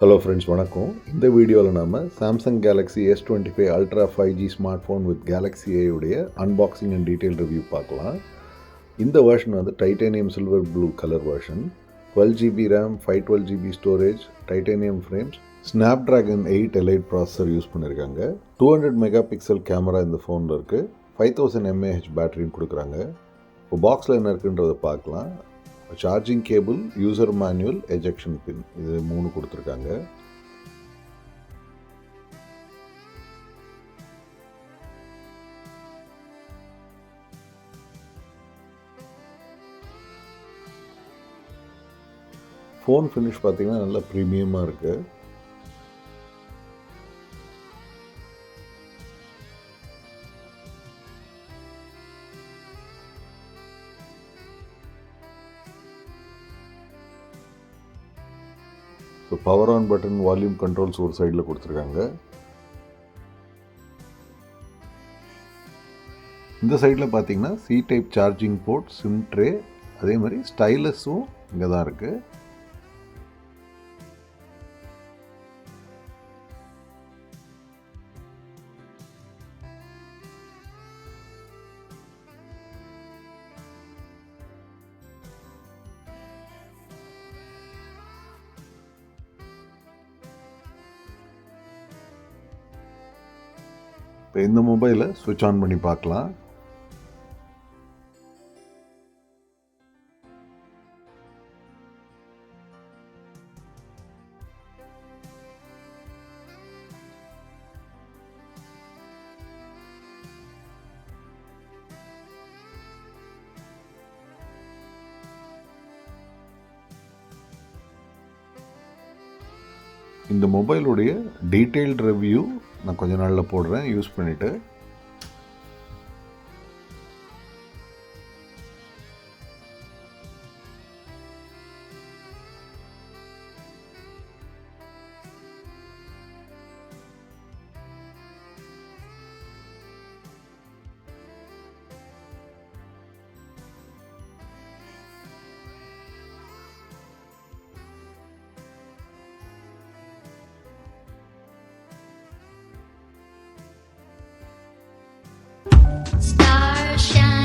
Hello friends, வணக்கம். இந்த வீடியோவில் நம்ம Samsung Galaxy S25 ultra 5G smart phone with Galaxy A உடைய அன்பாக்சிங் அண்ட் டீட்டெயில் ரிவ்யூ பார்க்கலாம். இந்த வெர்ஷன் வந்து titanium silver blue colour version, 12GB RAM, 512GB storage, titanium frames, Snapdragon 8 elite processor use பண்ணியிருக்காங்க. 200 mega pixel camera இந்த ஃபோனில் இருக்குது. 5000 mAh பேட்டரியும் கொடுக்குறாங்க. இப்போ பாக்ஸில் என்ன இருக்குன்றதை பார்க்கலாம். Charging cable, user manual, ejection pin, இது 3 கொடுத்துருக்காங்க. ஃபோன் ஃபினிஷ் பார்த்தீங்கன்னா நல்லா ப்ரீமியமாக இருக்குது. So power on button, volume controls ஒரு சைடில் கொடுத்துருக்காங்க. இந்த சைடில் பார்த்தீங்கன்னா C type charging port, sim tray, அதே மாதிரி ஸ்டைலஸும் இங்கே தான் இருக்குது. இப்போ இந்த மொபைலை ஸ்விட்ச் ஆன் பண்ணி பார்க்கலாம். இந்த மொபைலுடைய டீட்டெயில்டு ரிவ்யூ நான் கொஞ்ச நாளில் போடுறேன் யூஸ் பண்ணிவிட்டு. Star shine.